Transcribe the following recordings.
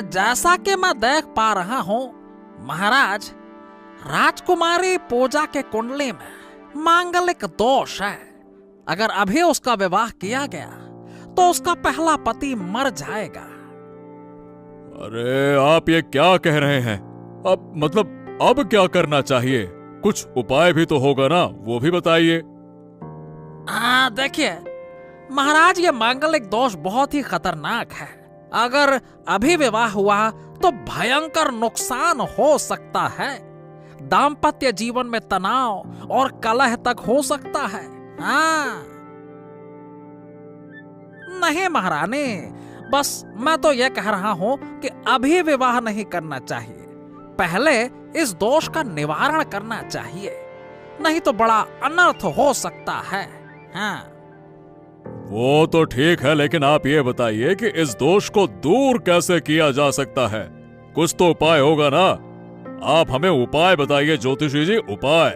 जैसा कि मैं देख पा रहा हूँ महाराज, राजकुमारी पूजा के कुंडली में मांगलिक दोष है। अगर अभी उसका विवाह किया गया तो उसका पहला पति मर जाएगा। अरे आप ये क्या कह रहे हैं? अब क्या करना चाहिए? कुछ उपाय भी तो होगा ना, वो भी बताइए। देखिए महाराज, ये मांगलिक दोष बहुत ही खतरनाक है। अगर अभी विवाह हुआ तो भयंकर नुकसान हो सकता है। दाम्पत्य जीवन में तनाव और कलह तक हो सकता है। नहीं महारानी, बस मैं तो यह कह रहा हूं कि अभी विवाह नहीं करना चाहिए। पहले इस दोष का निवारण करना चाहिए, नहीं तो बड़ा अनर्थ हो सकता है। वो तो ठीक है, लेकिन आप ये बताइए कि इस दोष को दूर कैसे किया जा सकता है? कुछ तो उपाय होगा ना। आप हमें उपाय बताइए ज्योतिषी जी, उपाय।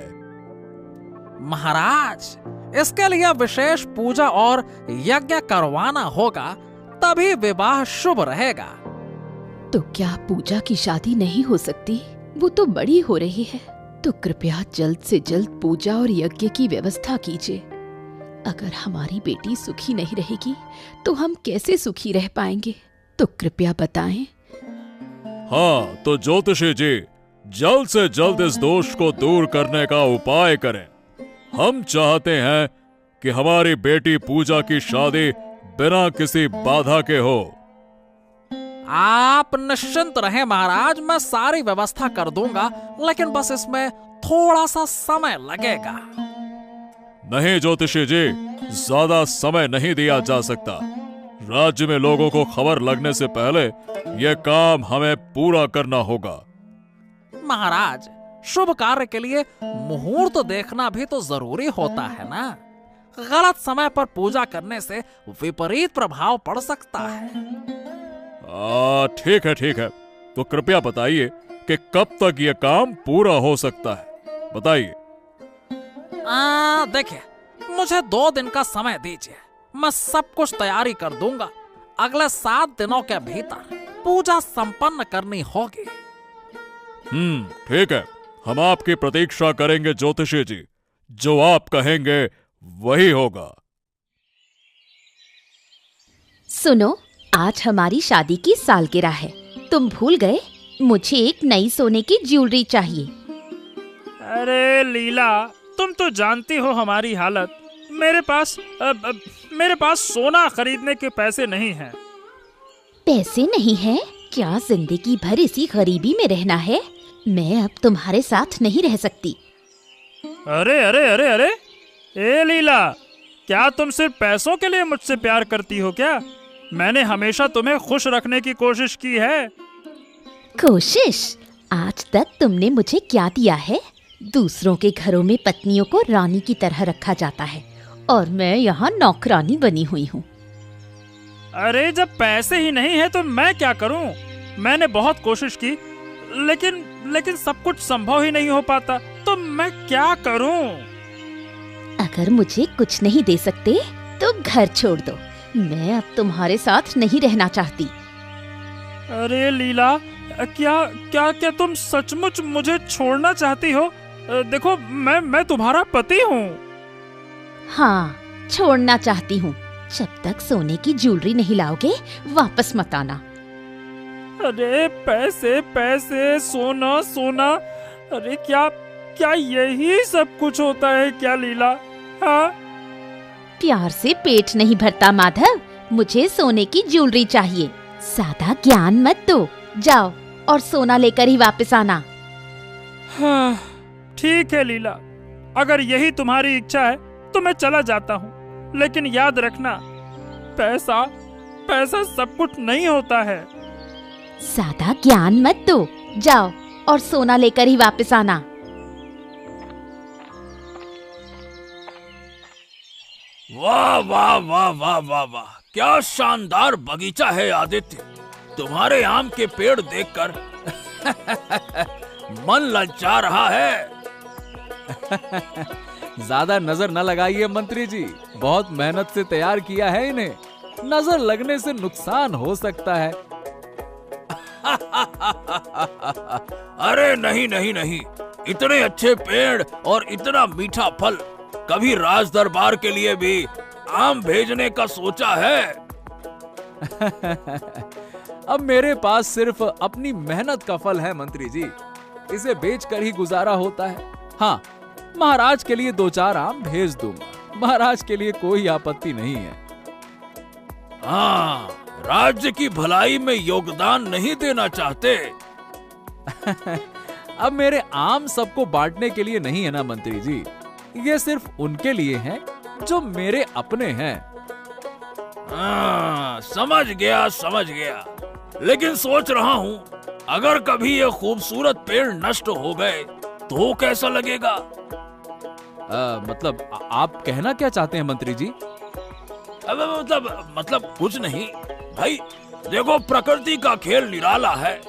महाराज, इसके लिए विशेष पूजा और यज्ञ करवाना होगा, तभी विवाह शुभ रहेगा। तो क्या पूजा की शादी नहीं हो सकती? वो तो बड़ी हो रही है। तो कृपया जल्द से जल्द पूजा और यज्ञ की व्यवस्था कीजिए। अगर हमारी बेटी सुखी नहीं रहेगी तो हम कैसे सुखी रह पाएंगे? तो कृपया बताएं। हाँ, तो ज्योतिषी जी, जल्द से जल्द इस दोष को दूर करने का उपाय करें। हम चाहते हैं कि हमारी बेटी पूजा की शादी बिना किसी बाधा के हो। आप निश्चिंत रहें महाराज, मैं सारी व्यवस्था कर दूंगा, लेकिन बस इसमें थोड़ा सा समय लगेगा। नहीं ज्योतिषी जी, ज्यादा समय नहीं दिया जा सकता। राज्य में लोगों को खबर लगने से पहले यह काम हमें पूरा करना होगा। महाराज, शुभ कार्य के लिए मुहूर्त देखना भी तो जरूरी होता है ना। गलत समय पर पूजा करने से विपरीत प्रभाव पड़ सकता है। ठीक है, तो कृपया बताइए कि कब तक यह काम पूरा हो सकता है? बताइए। देखिए, मुझे 2 दिन का समय दीजिए, मैं सब कुछ तैयारी कर दूंगा। अगले 7 दिनों के भीतर पूजा संपन्न करनी होगी। ठीक है, हम आपकी प्रतीक्षा करेंगे ज्योतिषी जी। जो आप कहेंगे वही होगा। सुनो, आज हमारी शादी की सालगिरह है। तुम भूल गए? मुझे एक नई सोने की ज्वेलरी चाहिए। अरे लीला, तुम तो जानती हो हमारी हालत। मेरे पास सोना खरीदने के पैसे नहीं हैं। पैसे नहीं हैं? क्या जिंदगी भर इसी गरीबी में रहना है? मैं अब तुम्हारे साथ नहीं रह सकती। अरे अरे अरे अरे, ए लीला, क्या तुम सिर्फ पैसों के लिए मुझसे प्यार करती हो क्या? मैंने हमेशा तुम्हें खुश रखने की कोशिश की है। कोशिश? आज तक तुमने मुझे क्या दिया है? दूसरों के घरों में पत्नियों को रानी की तरह रखा जाता है और मैं यहाँ नौकरानी बनी हुई हूँ। अरे जब पैसे ही नहीं है तो मैं क्या करूँ? मैंने बहुत कोशिश की, लेकिन सब कुछ संभव ही नहीं हो पाता, तो मैं क्या करूँ? अगर मुझे कुछ नहीं दे सकते तो घर छोड़ दो। मैं अब तुम्हारे साथ नहीं रहना चाहती। अरे लीला, क्या तुम सचमुच मुझे छोड़ना चाहती हो? देखो, मैं तुम्हारा पति हूँ। हाँ, छोड़ना चाहती हूँ। जब तक सोने की ज्वेलरी नहीं लाओगे वापस मत आना। अरे पैसे पैसे, सोना सोना, अरे क्या यही सब कुछ होता है क्या लीला? हाँ, प्यार से पेट नहीं भरता माधव। मुझे सोने की ज्वेलरी चाहिए। ज्यादा ज्ञान मत दो। जाओ और सोना लेकर ही वापस आना। हाँ, ठीक है लीला, अगर यही तुम्हारी इच्छा है तो मैं चला जाता हूँ, लेकिन याद रखना, पैसा सब कुछ नहीं होता है। ज्यादा ज्ञान मत दो। जाओ और सोना लेकर ही वापस आना। वाह वाह वाह वाह वाह वाह, क्या शानदार बगीचा है आदित्य। तुम्हारे आम के पेड़ देखकर मन ललचा रहा है। ज्यादा नजर न लगाइए मंत्री जी, बहुत मेहनत से तैयार किया है इन्हें। नजर लगने से नुकसान हो सकता है। अरे नहीं नहीं नहीं, इतने अच्छे पेड़ और इतना मीठा फल, कभी राज दरबार के लिए भी आम भेजने का सोचा है? अब मेरे पास सिर्फ अपनी मेहनत का फल है मंत्री जी, इसे बेचकर ही गुजारा होता है। हाँ, महाराज के लिए 2-4 आम भेज दूंगा, महाराज के लिए कोई आपत्ति नहीं है। हाँ, राज्य की भलाई में योगदान नहीं देना चाहते? अब मेरे आम सबको बांटने के लिए नहीं है ना मंत्री जी, ये सिर्फ उनके लिए हैं जो मेरे अपने हैं। हाँ, समझ गया। लेकिन सोच रहा हूँ, अगर कभी ये खूबसूरत पेड़ नष्ट हो गए तो कैसा लगेगा? मतलब आप कहना क्या चाहते हैं मंत्री जी? मतलब कुछ नहीं भाई, देखो प्रकृति का खेल निराला है।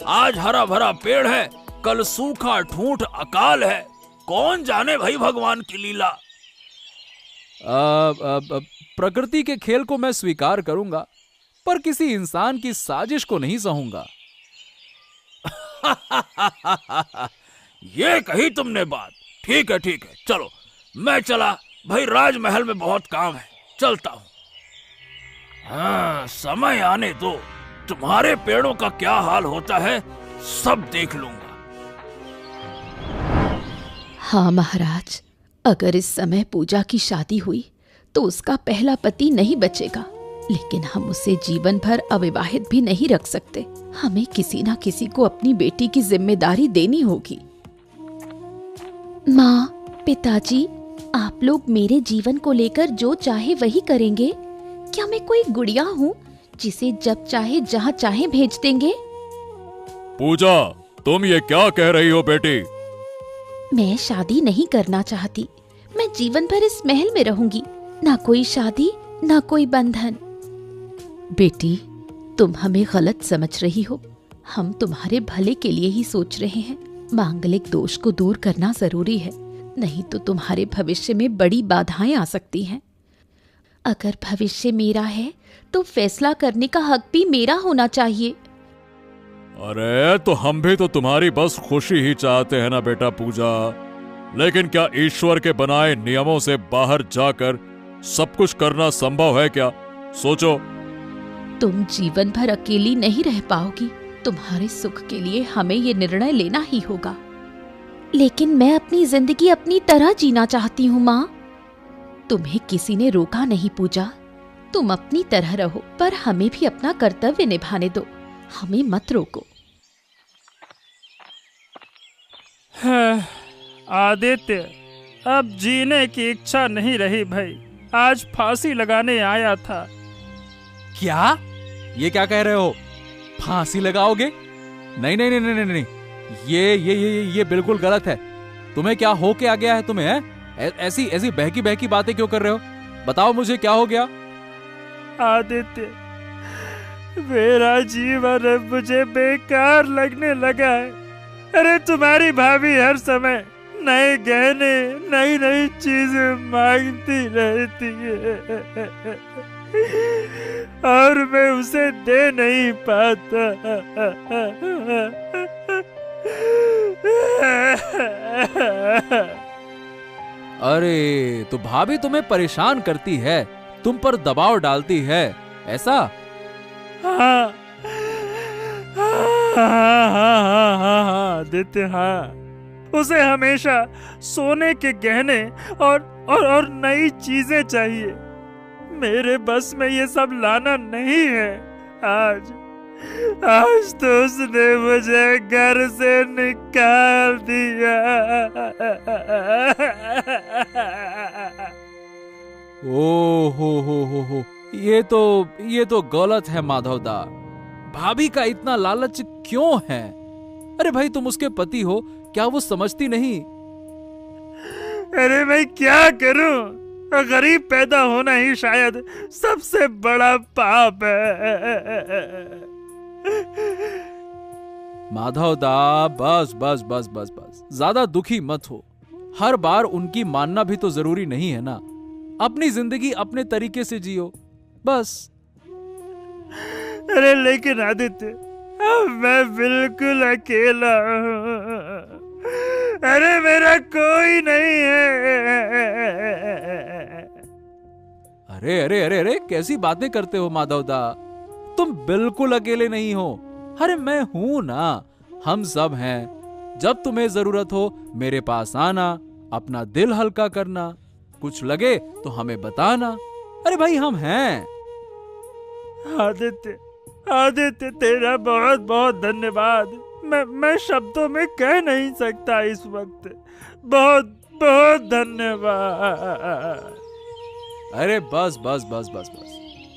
आज हरा भरा पेड़ है, कल सूखा ठूंठ अकाल है। कौन जाने भाई भगवान की लीला। प्रकृति के खेल को मैं स्वीकार करूंगा, पर किसी इंसान की साजिश को नहीं सहूंगा। ये कही तुमने बात। ठीक है, चलो मैं चला भाई, राजमहल में बहुत काम है, चलता हूँ। हाँ, समय आने दो, तुम्हारे पेड़ों का क्या हाल होता है सब देख लूंगा। हाँ महाराज, अगर इस समय पूजा की शादी हुई तो उसका पहला पति नहीं बचेगा, लेकिन हम उसे जीवन भर अविवाहित भी नहीं रख सकते। हमें किसी ना किसी को अपनी बेटी की जिम्मेदारी देनी होगी। माँ, पिताजी, आप लोग मेरे जीवन को लेकर जो चाहे वही करेंगे? क्या मैं कोई गुड़िया हूँ जिसे जब चाहे जहाँ चाहे भेज देंगे? पूजा, तुम ये क्या कह रही हो बेटी? मैं शादी नहीं करना चाहती। मैं जीवन भर इस महल में रहूंगी, ना कोई शादी ना कोई बंधन। बेटी, तुम हमें गलत समझ रही हो। हम तुम्हारे भले के लिए ही सोच रहे हैं। मांगलिक दोष को दूर करना जरूरी है, नहीं तो तुम्हारे भविष्य में बड़ी बाधाएं आ सकती हैं। अगर भविष्य मेरा है तो फैसला करने का हक भी मेरा होना चाहिए। अरे तो हम भी तो तुम्हारी बस खुशी ही चाहते हैं ना बेटा पूजा, लेकिन क्या ईश्वर के बनाए नियमों से बाहर जाकर सब कुछ करना संभव है क्या? सोचो। तुम जीवन भर अकेली नहीं रह पाओगी। तुम्हारे सुख के लिए हमें ये निर्णय लेना ही होगा। लेकिन मैं अपनी जिंदगी अपनी तरह जीना चाहती हूँ माँ। तुम्हें किसी ने रोका नहीं पूजा, तुम अपनी तरह रहो, पर हमें भी अपना कर्तव्य निभाने दो, हमें मत रोको। आदित्य, अब जीने की इच्छा नहीं रही भाई। आज फांसी लगाने आया था। क्या? ये क्या कह रहे हो? फांसी लगाओगे? नहीं नहीं नहीं नहीं नहीं, ये बिल्कुल गलत है। तुम्हें क्या हो के आ गया है तुम्हें? ऐसी ऐसी बहकी बहकी बातें क्यों कर रहे हो? बताओ मुझे क्या हो गया? आदित्य, मेरा जीवन अब मुझे बेकार लगने लगा है। अरे तुम्हारी भाभी हर समय नए गहने, नई नई चीजें मांगती रहती है और मैं उसे दे नहीं पाता। अरे तो भाभी तुम्हें परेशान करती है, तुम पर दबाव डालती है, ऐसा? हाँ आदित्य, हाँ। उसे हमेशा सोने के गहने और नई चीजें चाहिए। मेरे बस में ये सब लाना नहीं है। आज तो उसने मुझे घर से निकाल दिया। ओ हो, ये तो गलत है माधवदा। भाभी का इतना लालच क्यों है? अरे भाई, तुम उसके पति हो, क्या वो समझती नहीं? अरे मैं क्या करूं? गरीब पैदा होना ही शायद सबसे बड़ा पाप है। माधवदा, बस बस बस बस बस, ज्यादा दुखी मत हो। हर बार उनकी मानना भी तो जरूरी नहीं है ना। अपनी जिंदगी अपने तरीके से जियो, बस। अरे लेकिन आदित्य, अब मैं बिल्कुल अकेला हूँ। अरे मेरा कोई नहीं है। अरे अरे अरे अरे, कैसी बातें करते हो माधवदा, तुम बिल्कुल अकेले नहीं हो। अरे मैं हूं ना, हम सब हैं। जब तुम्हें जरूरत हो मेरे पास आना, अपना दिल हल्का करना, कुछ लगे तो हमें बताना। अरे भाई हम हैं। आदित्य, आदित्य तेरा बहुत बहुत धन्यवाद। मैं शब्दों में कह नहीं सकता इस वक्त। बहुत बहुत धन्यवाद। अरे बस बस बस बस बस,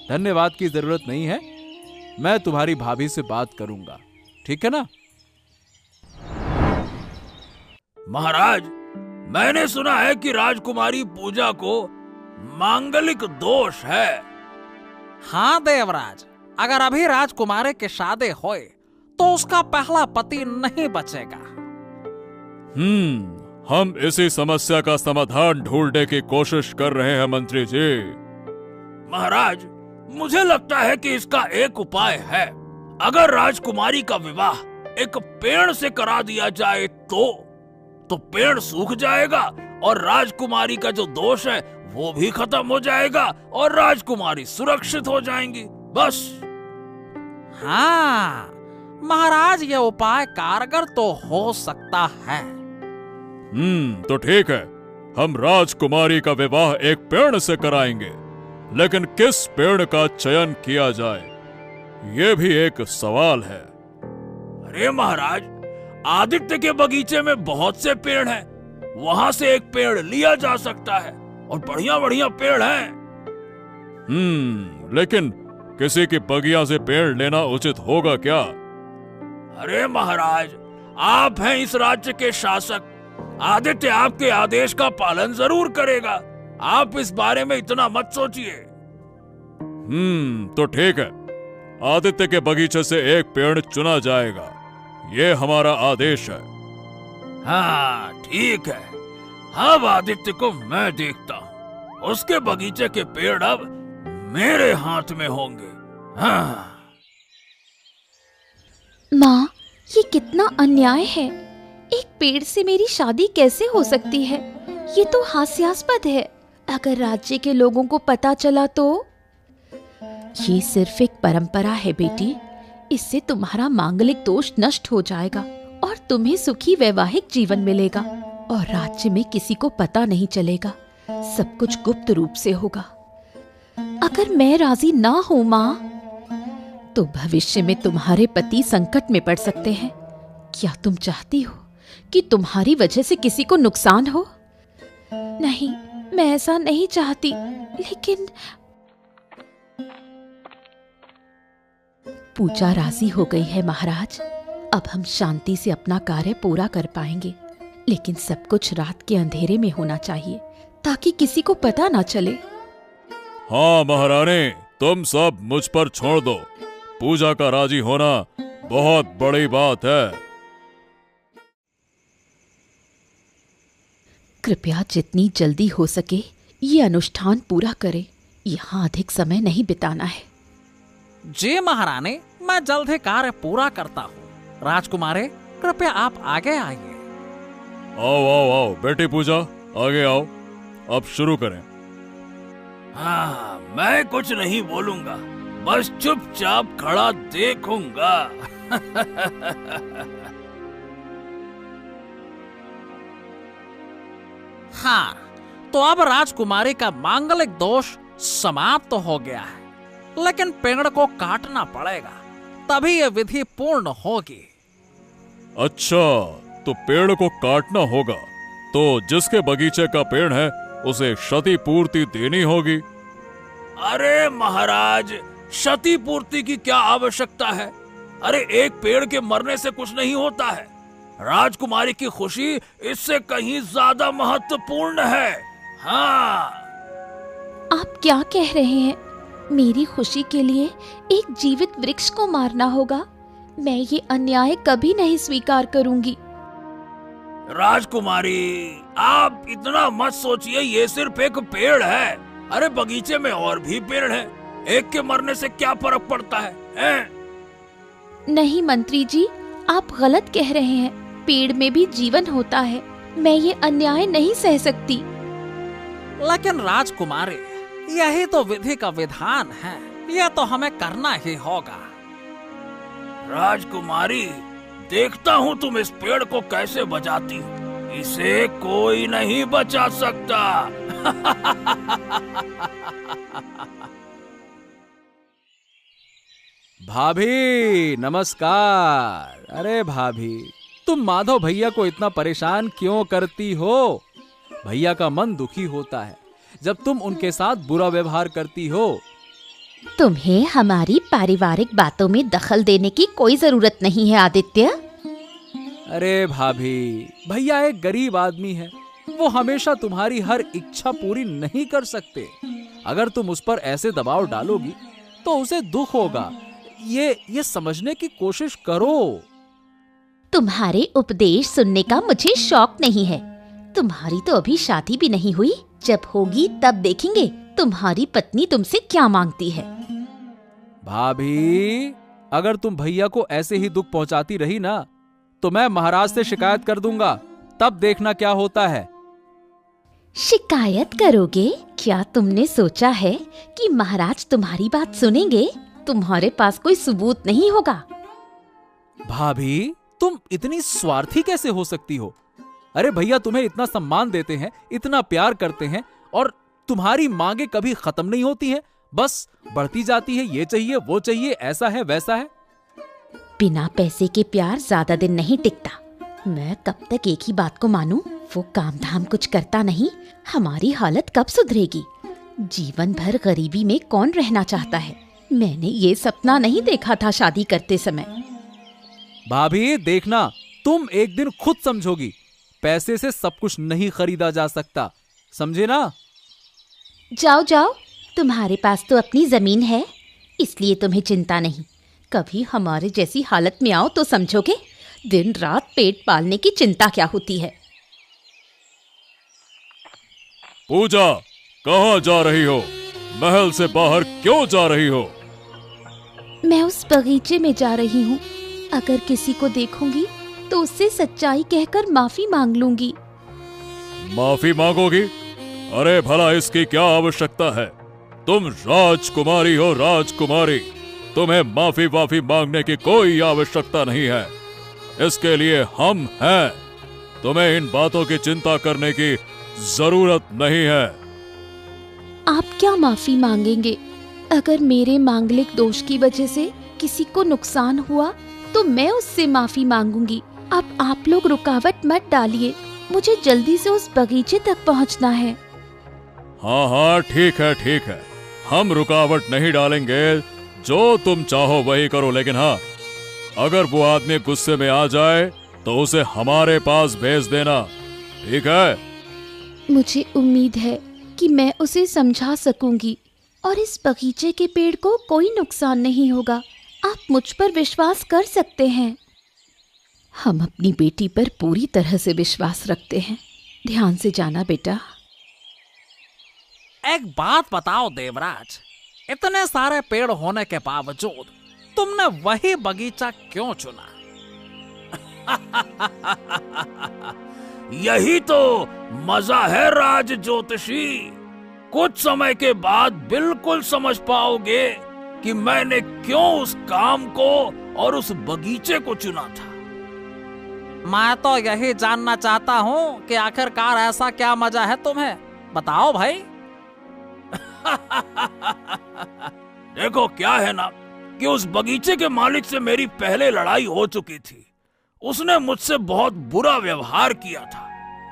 धन्यवाद की जरूरत नहीं है। मैं तुम्हारी भाभी से बात करूंगा, ठीक है ना? महाराज, मैंने सुना है कि राजकुमारी पूजा को मांगलिक दोष है। हाँ देवराज, अगर अभी राजकुमारी की शादी होए तो उसका पहला पति नहीं बचेगा। हम इसी समस्या का समाधान ढूंढने की कोशिश कर रहे हैं मंत्री जी। महाराज, मुझे लगता है कि इसका एक उपाय है। अगर राजकुमारी का विवाह एक पेड़ से करा दिया जाए तो पेड़ सूख जाएगा और राजकुमारी का जो दोष है वो भी खत्म हो जाएगा और राजकुमारी सुरक्षित हो जाएंगी। बस। हाँ महाराज, ये उपाय कारगर तो हो सकता है। तो ठीक है, हम राजकुमारी का विवाह एक पेड़ से कराएंगे, लेकिन किस पेड़ का चयन किया जाए, ये भी एक सवाल है। अरे महाराज, आदित्य के बगीचे में बहुत से पेड़ हैं, वहां से एक पेड़ लिया जा सकता है और बढ़िया बढ़िया पेड़ हैं। लेकिन किसी की बगिया से पेड़ लेना उचित होगा क्या? अरे महाराज, आप हैं इस राज्य के शासक। आदित्य आपके आदेश का पालन जरूर करेगा। आप इस बारे में इतना मत सोचिए। तो ठीक है, आदित्य के बगीचे से एक पेड़ चुना जाएगा, ये हमारा आदेश है। हाँ ठीक है, अब आदित्य को मैं देखता हूँ। उसके बगीचे के पेड़ अब मेरे हाथ में होंगे। हाँ। माँ, ये कितना अन्याय है। एक पेड़ से मेरी शादी कैसे हो सकती है? ये तो हास्यास्पद है। अगर राज्य के लोगों को पता चला तो? ये सिर्फ एक परंपरा है बेटी, इससे तुम्हारा मांगलिक दोष नष्ट हो जाएगा और तुम्हें सुखी वैवाहिक जीवन मिलेगा और राज्य में किसी को पता नहीं चलेगा। सब कुछ गुप्त रूप से होगा। अगर मैं राजी ना हूं माँ, तो भविष्य में तुम्हारे पति संकट में पड़ सकते हैं। क्या तुम चाहती हो कि तुम्हारी वजह से किसी को नुकसान हो? नहीं, मैं ऐसा नहीं चाहती, लेकिन पूजा राजी हो गई है महाराज। अब हम शांति से अपना कार्य पूरा कर पाएंगे, लेकिन सब कुछ रात के अंधेरे में होना चाहिए ताकि किसी को पता ना चले। हाँ महारानी, तुम सब मुझ पर छोड़ दो। पूजा का राजी होना बहुत बड़ी बात है। कृपया जितनी जल्दी हो सके ये अनुष्ठान पूरा करें। यहाँ अधिक समय नहीं बिताना है। जी महारानी, मैं जल्द ही कार्य पूरा करता हूँ। राजकुमारी, कृपया आप आगे आइए। आओ आओ आओ बेटी पूजा, आगे आओ, अब शुरू करें। हाँ, मैं कुछ नहीं बोलूंगा, बस चुपचाप खड़ा देखूंगा। हाँ, तो अब राजकुमारी का मांगलिक दोष समाप्त तो हो गया है, लेकिन पेड़ को काटना पड़ेगा, तभी यह विधि पूर्ण होगी। अच्छा, तो पेड़ को काटना होगा, तो जिसके बगीचे का पेड़ है उसे क्षतिपूर्ति देनी होगी। अरे महाराज, क्षतिपूर्ति की क्या आवश्यकता है? अरे एक पेड़ के मरने से कुछ नहीं होता है। राजकुमारी की खुशी इससे कहीं ज्यादा महत्वपूर्ण है। हाँ। आप क्या कह रहे हैं? मेरी खुशी के लिए एक जीवित वृक्ष को मारना होगा? मैं ये अन्याय कभी नहीं स्वीकार करूंगी। राजकुमारी, आप इतना मत सोचिए, ये सिर्फ एक पेड़ है। अरे बगीचे में और भी पेड़ हैं, एक के मरने से क्या फर्क पड़ता है, हैं? नहीं मंत्री जी, आप गलत कह रहे हैं। पेड़ में भी जीवन होता है। मैं ये अन्याय नहीं सह सकती। लेकिन राजकुमारी, यही तो विधि का विधान है, यह तो हमें करना ही होगा। राजकुमारी, देखता हूँ तुम इस पेड़ को कैसे बचाती हो। इसे कोई नहीं बचा सकता। भाभी नमस्कार। अरे भाभी, तुम माधव भैया को इतना परेशान क्यों करती हो? भैया का मन दुखी होता है जब तुम उनके साथ बुरा व्यवहार करती हो। तुम्हें हमारी पारिवारिक बातों में दखल देने की कोई जरूरत नहीं है आदित्य। अरे भाभी, भैया एक गरीब आदमी है। वो हमेशा तुम्हारी हर इच्छा पूरी नहीं कर सकते। अगर तुम उस पर ऐसे दबाव डालोगी तो उसे दुख होगा। ये समझने की कोशिश करो। तुम्हारे उपदेश सुनने का मुझे शौक नहीं है। तुम्हारी तो अभी शादी भी नहीं हुई। जब होगी तब देखेंगे तुम्हारी पत्नी तुमसे क्या मांगती है। भाभी, अगर तुम भैया को ऐसे ही दुख पहुंचाती रही ना तो मैं महाराज से शिकायत कर दूंगा। तब देखना क्या होता है। शिकायत करोगे? क्या तुमने सोचा है कि महाराज तुम्हारी बात सुनेंगे? तुम्हारे पास कोई सबूत नहीं होगा। भाभी, तुम इतनी स्वार्थी कैसे हो सकती हो? अरे भैया तुम्हें इतना सम्मान देते हैं, इतना प्यार करते हैं, और तुम्हारी मांगे कभी खत्म नहीं होती हैं, बस बढ़ती जाती है। ये चाहिए, वो चाहिए, ऐसा है, वैसा है। बिना पैसे के प्यार ज्यादा दिन नहीं टिकता। मैं कब तक एक ही बात को मानूं? वो काम धाम कुछ करता नहीं। हमारी हालत कब सुधरेगी? जीवन भर गरीबी में कौन रहना चाहता है? मैंने ये सपना नहीं देखा था शादी करते समय। भाभी देखना, तुम एक दिन खुद समझोगी। पैसे से सब कुछ नहीं खरीदा जा सकता, समझे ना? जाओ जाओ, तुम्हारे पास तो अपनी जमीन है, इसलिए तुम्हें चिंता नहीं। कभी हमारे जैसी हालत में आओ तो समझोगे दिन रात पेट पालने की चिंता क्या होती है। पूजा, कहाँ जा रही हो? महल से बाहर क्यों जा रही हो? मैं उस बगीचे में जा रही हूँ। अगर किसी को देखूंगी तो उससे सच्चाई कहकर माफी मांग लूंगी। माफी मांगोगी? अरे भला इसकी क्या आवश्यकता है? तुम राजकुमारी हो, राजकुमारी। तुम्हें माफी वाफी मांगने की कोई आवश्यकता नहीं है। इसके लिए हम हैं। तुम्हें इन बातों की चिंता करने की जरूरत नहीं है। आप क्या माफी मांगेंगे? अगर मेरे मांगलिक दोष की वजह से किसी को नुकसान हुआ तो मैं उससे माफी मांगूंगी। अब आप लोग रुकावट मत डालिए, मुझे जल्दी से उस बगीचे तक पहुंचना है। हाँ हाँ, ठीक है ठीक है, हम रुकावट नहीं डालेंगे। जो तुम चाहो वही करो, लेकिन हाँ, अगर वो आदमी गुस्से में आ जाए तो उसे हमारे पास भेज देना, ठीक है? मुझे उम्मीद है कि मैं उसे समझा सकूंगी और इस बगीचे के पेड़ को कोई नुकसान नहीं होगा। आप मुझ पर विश्वास कर सकते हैं। हम अपनी बेटी पर पूरी तरह से विश्वास रखते हैं। ध्यान से जाना बेटा। एक बात बताओ देवराज, इतने सारे पेड़ होने के बावजूद तुमने वही बगीचा क्यों चुना? यही तो मजा है राज ज्योतिषी। कुछ समय के बाद बिल्कुल समझ पाओगे कि मैंने क्यों उस काम को और उस बगीचे को चुना था। मैं तो यही जानना चाहता हूँ कि आखिरकार ऐसा क्या मजा है तुम्हें, बताओ भाई। देखो क्या है ना कि उस बगीचे के मालिक से मेरी पहले लड़ाई हो चुकी थी। उसने मुझसे बहुत बुरा व्यवहार किया था,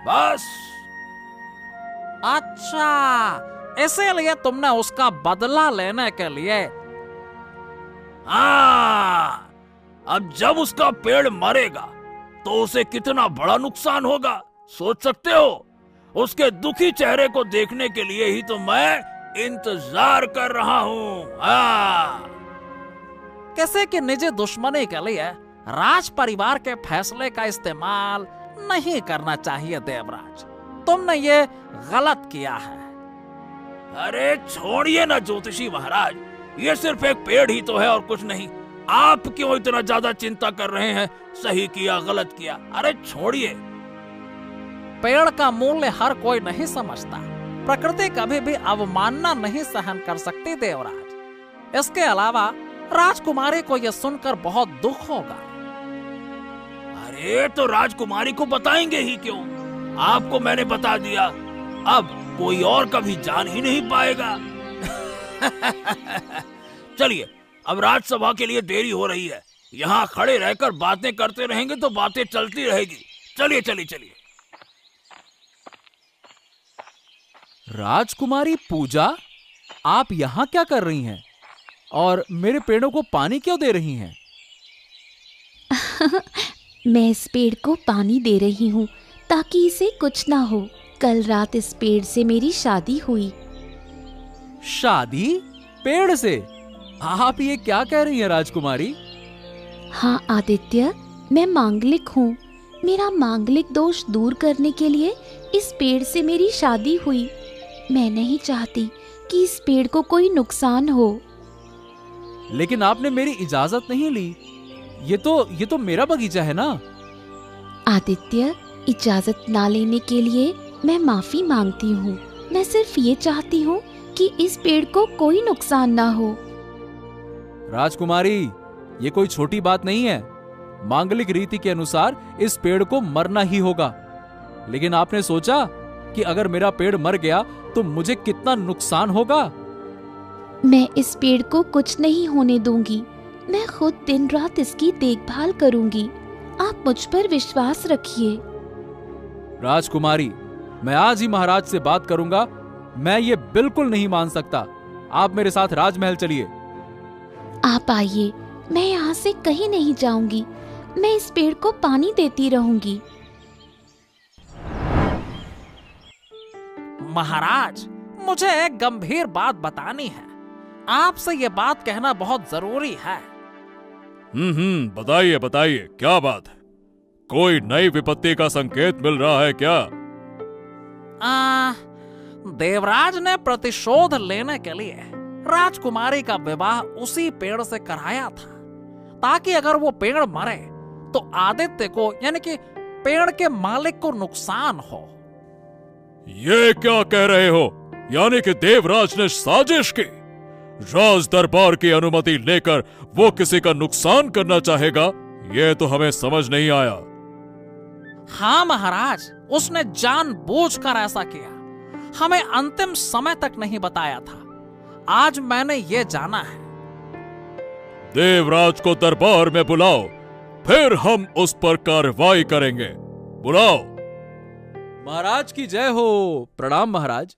बस। अच्छा, इसीलिए तुमने उसका बदला लेने के लिए। हाँ, अब जब उसका पेड़ मरेगा तो उसे कितना बड़ा नुकसान होगा, सोच सकते हो? उसके दुखी चेहरे को देखने के लिए ही तो मैं इंतजार कर रहा हूँ। हाँ। किसी की निजी दुश्मनी के लिए राज परिवार के फैसले का इस्तेमाल नहीं करना चाहिए देवराज, तुमने ये गलत किया है। अरे छोड़िए ना ज्योतिषी महाराज, ये सिर्फ एक पेड़ ही तो है और कुछ नहीं। आप क्यों इतना ज्यादा चिंता कर रहे हैं? सही किया गलत किया, अरे छोड़िए। पेड़ का मूल्य हर कोई नहीं समझता। प्रकृति कभी भी अवमानना नहीं सहन कर सकती देवराज। इसके अलावा राजकुमारी को यह सुनकर बहुत दुख होगा। अरे तो राजकुमारी को बताएंगे ही क्यों? आपको मैंने बता दिया, अब कोई और कभी जान ही नहीं पाएगा। चलिए, अब राजसभा के लिए देरी हो रही है। यहाँ खड़े रहकर बातें करते रहेंगे तो बातें चलती रहेगी। चलिए चलिए चलिए। राजकुमारी पूजा, आप यहाँ क्या कर रही हैं? और मेरे पेड़ों को पानी क्यों दे रही हैं? मैं इस पेड़ को पानी दे रही हूँ ताकि इसे कुछ ना हो। कल रात इस पेड़ से मेरी शादी हुई। शादी? पेड़ से? आप ये क्या कह रही हैं राजकुमारी? हाँ आदित्य, मैं मांगलिक हूँ। मेरा मांगलिक दोष दूर करने के लिए इस पेड़ से मेरी शादी हुई। मैं नहीं चाहती कि इस पेड़ को कोई नुकसान हो। लेकिन आपने मेरी इजाजत नहीं ली। ये तो मेरा बगीचा है ना। आदित्य, इजाजत ना लेने के लिए मैं माफी मांगती हूँ। मैं सिर्फ ये चाहती हूँ कि इस पेड़ को कोई नुकसान ना हो। राजकुमारी, ये कोई छोटी बात नहीं है। मांगलिक रीति के अनुसार इस पेड़ को मरना ही होगा। लेकिन आपने सोचा कि अगर मेरा पेड़ मर गया तो मुझे कितना नुकसान होगा? मैं इस पेड़ को कुछ नहीं होने दूंगी। मैं खुद दिन रात इसकी देखभाल करूंगी। आप मुझ पर विश्वास रखिए। राजकुमारी, मैं आज ही महाराज से बात करूंगा। मैं ये बिल्कुल नहीं मान सकता। आप मेरे साथ राजमहल चलिए। आप आइए, मैं यहाँ से कहीं नहीं जाऊंगी। मैं इस पेड़ को पानी देती रहूंगी। महाराज, मुझे एक गंभीर बात बतानी है। आपसे ये बात कहना बहुत जरूरी है। बताइए बताइए, क्या बात है? कोई नई विपत्ति का संकेत मिल रहा है क्या? देवराज ने प्रतिशोध लेने के लिए राजकुमारी का विवाह उसी पेड़ से कराया था, ताकि अगर वो पेड़ मरे तो आदित्य को, यानी कि पेड़ के मालिक को नुकसान हो। ये क्या कह रहे हो? यानी कि देवराज ने साजिश की? राज दरबार की अनुमति लेकर वो किसी का नुकसान करना चाहेगा? ये तो हमें समझ नहीं आया। हाँ महाराज, उसने जानबूझकर ऐसा किया। हमें अंतिम समय तक नहीं बताया था। आज मैंने ये जाना है। देवराज को दरबार में बुलाओ, फिर हम उस पर कार्रवाई करेंगे। बुलाओ। महाराज की जय हो। प्रणाम महाराज।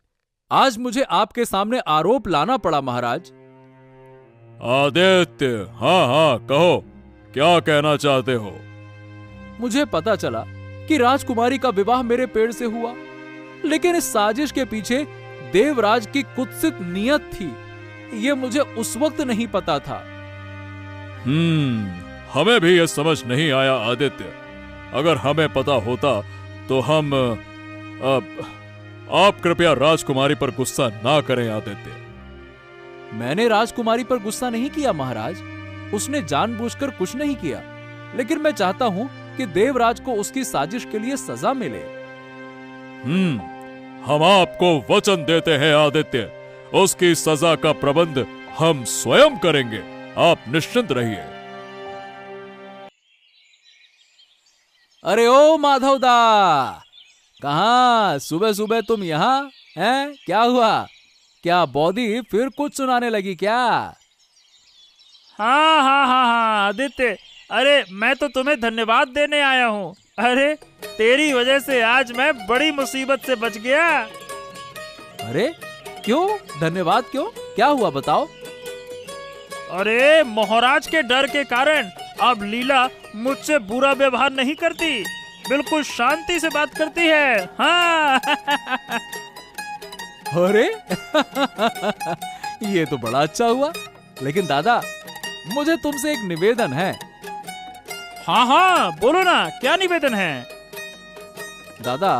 आज मुझे आपके सामने आरोप लाना पड़ा महाराज। आदित्य, हाँ कहो, क्या कहना चाहते हो? मुझे पता चला कि राजकुमारी का विवाह मेरे पेड़ से हुआ, लेकिन इस साजिश के पीछे देवराज की कुत्सित नियत थी। ये मुझे उस वक्त नहीं पता था। हमें भी यह समझ नहीं आया आदित्य। अगर हमें पता होता तो हम आप कृपया राजकुमारी पर गुस्सा ना करें आदित्य। मैंने राजकुमारी पर गुस्सा नहीं किया महाराज। उसने जानबूझकर कुछ नहीं किया, लेकिन मैं चाहता हूं कि देवराज को उसकी साजिश के लिए सजा मिले। हम आपको वचन देते हैं आदित्य, उसकी सजा का प्रबंध हम स्वयं करेंगे। आप निश्चिंत रहिए। अरे ओ माधवदा, कहाँ सुबह सुबह तुम यहाँ हैं? क्या हुआ? क्या बौदी फिर कुछ सुनाने लगी क्या? हाँ आदित्य, अरे मैं तो तुम्हें धन्यवाद देने आया हूँ। अरे तेरी वजह से आज मैं बड़ी मुसीबत से बच गया। अरे क्यों? धन्यवाद क्यों? क्या हुआ बताओ? अरे महाराज के डर के कारण अब लीला मुझसे बुरा व्यवहार नहीं करती, बिल्कुल शांति से बात करती है। हाँ। अरे ये तो बड़ा अच्छा हुआ। लेकिन दादा, मुझे तुमसे एक निवेदन है। हाँ बोलो ना, क्या निवेदन है? दादा,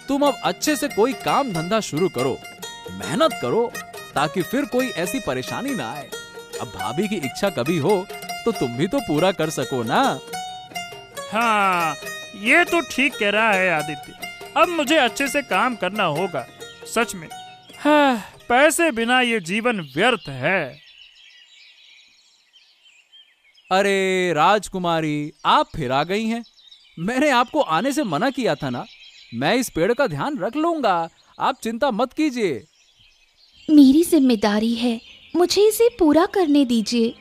तुम अब अच्छे से कोई काम धंधा शुरू करो, मेहनत करो, ताकि फिर कोई ऐसी परेशानी ना आए। अब भाभी की इच्छा कभी हो तो तुम भी तो पूरा कर सको ना। हाँ, ये तो ठीक कह रहा है आदित्य। अब मुझे अच्छे से काम करना होगा, सच में। हाँ, पैसे बिना ये जीवन व्यर्थ है। अरे राजकुमारी, आप फिर आ गई हैं। मैंने आपको आने से मना किया था ना। मैं इस पेड़ का ध्यान रख लूंगा, आप चिंता मत कीजिए। मेरी जिम्मेदारी है, मुझे इसे पूरा करने दीजिए।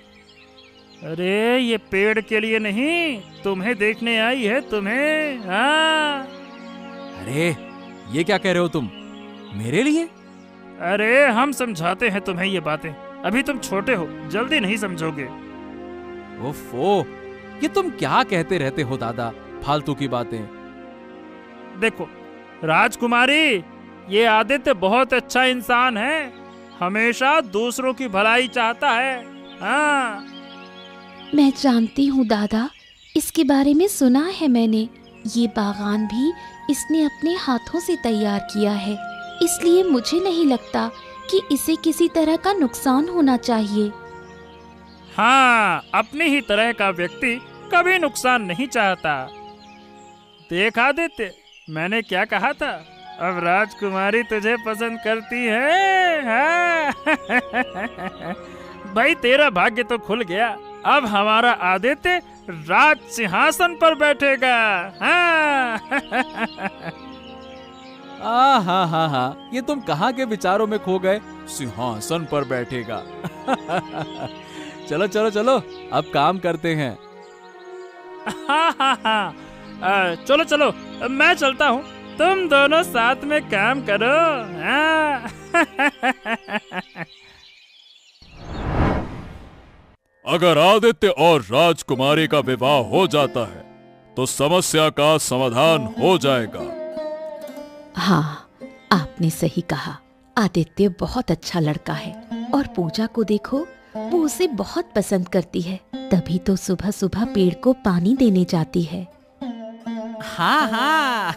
अरे ये पेड़ के लिए नहीं, तुम्हें देखने आई है, तुम्हें। हाँ। अरे ये क्या कह रहे हो तुम, मेरे लिए? अरे हम समझाते हैं तुम्हें ये बातें, अभी तुम छोटे हो, जल्दी नहीं समझोगे। ओफो, ये तुम क्या कहते रहते हो दादा, फालतू की बातें। देखो राजकुमारी, ये आदित्य बहुत अच्छा इंसान है, हमेशा दूसरों की भलाई चाहता है। हाँ। मैं जानती हूँ दादा, इसके बारे में सुना है मैंने। ये बागान भी इसने अपने हाथों से तैयार किया है, इसलिए मुझे नहीं लगता कि इसे किसी तरह का नुकसान होना चाहिए। हाँ, अपनी ही तरह का व्यक्ति कभी नुकसान नहीं चाहता। देख आदित्य, मैंने क्या कहा था, अब राजकुमारी तुझे पसंद करती है। हाँ। भाई तेरा भाग्य तो खुल गया, अब हमारा आदित्य राज सिंहासन पर बैठेगा। हाँ। हाँ, ये तुम कहाँ के विचारों में खो गए, सिंहासन पर बैठेगा। चलो चलो चलो, अब काम करते हैं। हाँ, चलो चलो, मैं चलता हूँ, तुम दोनों साथ में काम करो। हाँ। अगर आदित्य और राजकुमारी का विवाह हो जाता है तो समस्या का समाधान हो जाएगा। हाँ, आपने सही कहा। आदित्य बहुत अच्छा लड़का है और पूजा को देखो, वो उसे बहुत पसंद करती है, तभी तो सुबह सुबह पेड़ को पानी देने जाती है। हाँ हाँ।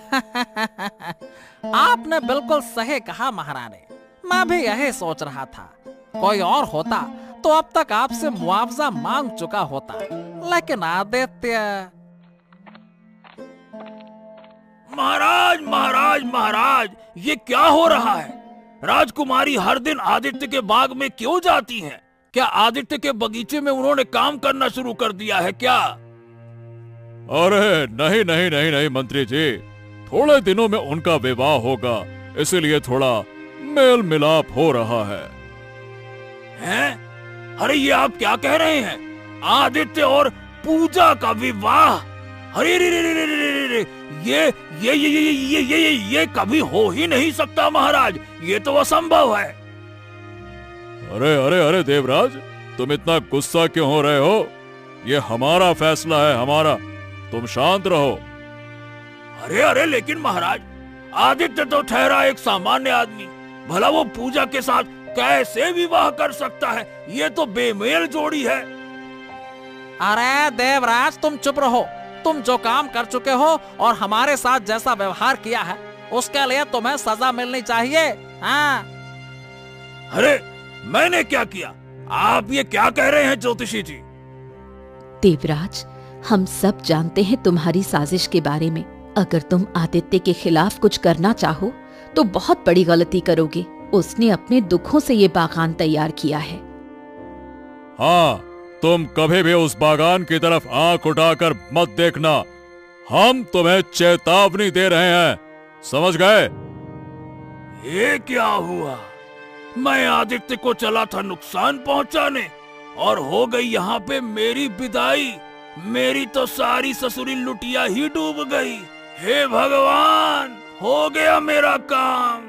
आपने बिल्कुल सही कहा महारानी, मैं भी यही सोच रहा था। कोई और होता तो अब तक आपसे मुआवजा मांग चुका होता, लेकिन आदित्य। महाराज महाराज महाराज, ये क्या हो रहा है? राजकुमारी हर दिन आदित्य के बाग में क्यों जाती हैं? क्या आदित्य के बगीचे में उन्होंने काम करना शुरू कर दिया है क्या? अरे नहीं नहीं नहीं नहीं मंत्री जी, थोड़े दिनों में उनका विवाह होगा, इसीलिए थोड़ा मेल मिलाप हो रहा है। हैं? अरे ये आप क्या कह रहे हैं? आदित्य और पूजा का विवाह? अरे रे रे रे रे रे रे, ये कभी हो ही नहीं सकता महाराज, ये तो असंभव है। अरे अरे अरे देवराज, तुम इतना गुस्सा क्यों हो रहे हो? ये हमारा फैसला है, हमारा, तुम शांत रहो। अरे अरे लेकिन महाराज, आदित्य तो ठहरा एक सामान्य आदमी, भला वो पूजा के साथ कैसे विवाह कर सकता है? ये तो बेमेल जोड़ी है। अरे देवराज, तुम चुप रहो। तुम जो काम कर चुके हो और हमारे साथ जैसा व्यवहार किया है, उसके लिए तुम्हें सजा मिलनी चाहिए। हाँ। अरे मैंने क्या किया? आप ये क्या कह रहे हैं ज्योतिषी जी? देवराज, हम सब जानते हैं तुम्हारी साजिश के बारे में। अगर तुम आदित्य के खिलाफ कुछ करना चाहो तो बहुत बड़ी गलती करोगे। उसने अपने दुखों से ये बागान तैयार किया है। हाँ, तुम कभी भी उस बागान की तरफ आंख उठाकर मत देखना, हम तुम्हें चेतावनी दे रहे हैं, समझ गए? ये क्या हुआ? मैं आदित्य को चला था नुकसान पहुंचाने और हो गई यहाँ पे मेरी विदाई। मेरी तो सारी ससुरी लुटिया ही डूब गई। हे भगवान, हो गया मेरा काम।